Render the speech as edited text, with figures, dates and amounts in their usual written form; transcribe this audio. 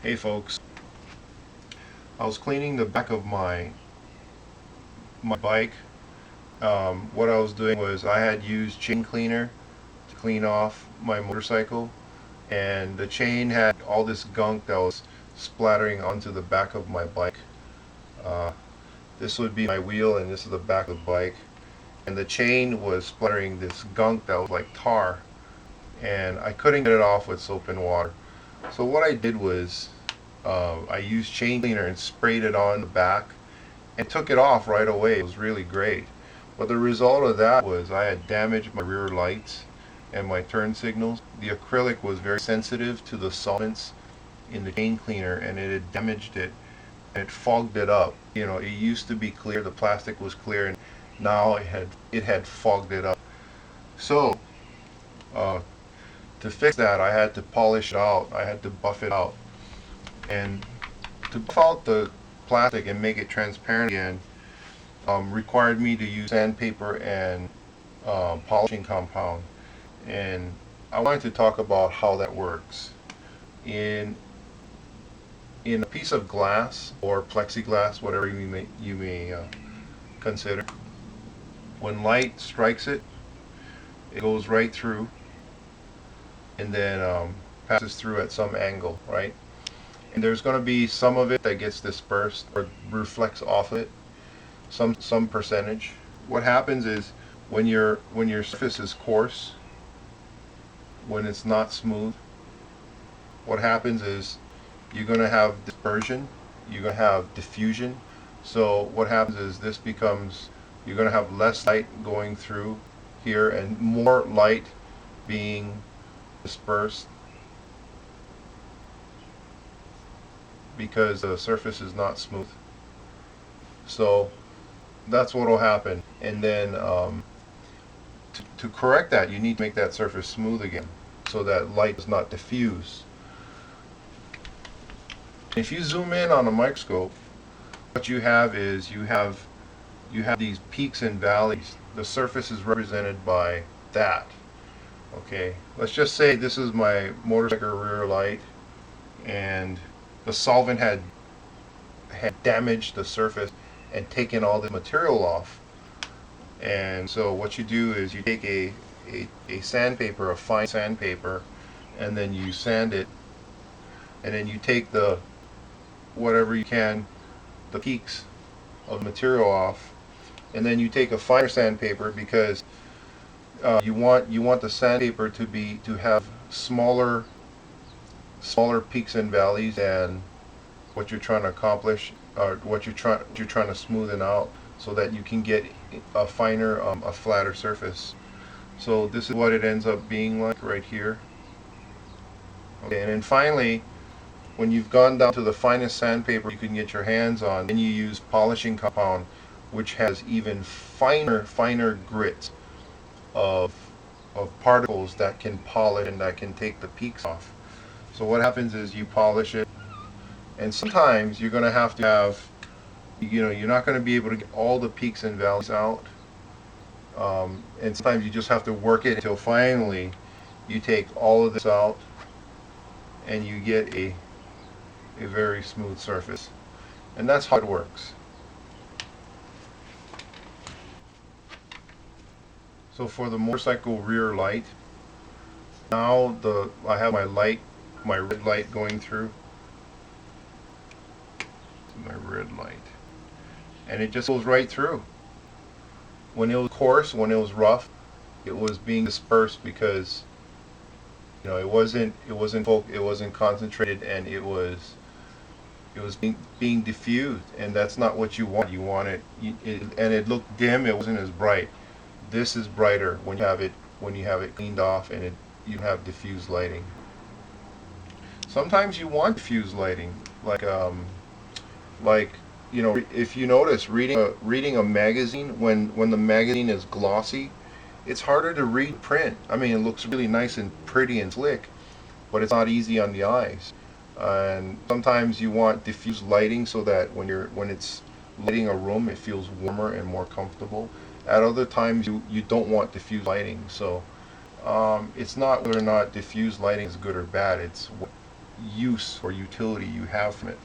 Hey folks, I was cleaning the back of my bike. What I was doing was I had used chain cleaner to clean off my motorcycle, and the chain had all this gunk that was splattering onto the back of my bike. Uh, this would be my wheel and this is the back of the bike, and the chain was splattering this gunk that was like tar, and I couldn't get it off with soap and water. So what I did was I used chain cleaner and sprayed it on the back and took it off right away. It was really great. But the result of that was I had damaged my rear lights and my turn signals. The acrylic was very sensitive to the solvents in the chain cleaner, and it had damaged it and it fogged it up. You know, it used to be clear, the plastic was clear, and now it had fogged it up. So uh, to fix that, I had to polish it out. I had to buff it out, and to buff out the plastic and make it transparent again required me to use sandpaper and polishing compound. And I wanted to talk about how that works. In in a piece of glass or plexiglass, whatever you may consider, when light strikes it, it goes right through and then passes through at some angle, right? And there's going to be some of it that gets dispersed or reflects off it, some percentage. What happens is when your surface is coarse, when it's not smooth, what happens is you're going to have dispersion, you're going to have diffusion. So what happens is this becomes, you're going to have less light going through here and more light being dispersed because the surface is not smooth. So that's what will happen. And then to correct that, you need to make that surface smooth again so that light does not diffuse. If you zoom in on a microscope, what you have is you have these peaks and valleys. The surface is represented by that. Okay, let's just say this is my motorcycle rear light, and the solvent had damaged the surface and taken all the material off. And so what you do is you take a sandpaper, a fine sandpaper, and then you sand it, and then you take the whatever you can, the peaks of material off, and then you take a finer sandpaper because you want the sandpaper to have smaller peaks and valleys and what you're trying to accomplish, or what you're trying to smoothen out, so that you can get a finer, a flatter surface. So this is what it ends up being like right here. Okay, and then finally, when you've gone down to the finest sandpaper you can get your hands on, then you use polishing compound, which has even finer grits of particles that can polish and that can take the peaks off. So what happens is you polish it, and sometimes you're going to have, you're not going to be able to get all the peaks and valleys out, and sometimes you just have to work it until finally you take all of this out and you get a very smooth surface. And that's how it works. So for the motorcycle rear light, now I have my red light going through. My red light, and it just goes right through. When it was coarse, when it was rough, it was being dispersed because it wasn't concentrated, and it was being diffused, and that's not what you want. You want and it looked dim. It wasn't as bright. This is brighter when you have it cleaned off, and you have diffused lighting. Sometimes you want diffused lighting, like if you notice reading a magazine, when the magazine is glossy, it's harder to read print. I mean, it looks really nice and pretty and slick, but it's not easy on the eyes. And sometimes you want diffused lighting so that when it's lighting a room, it feels warmer and more comfortable. At other times, you don't want diffused lighting. So it's not whether or not diffused lighting is good or bad. It's use or utility you have from it.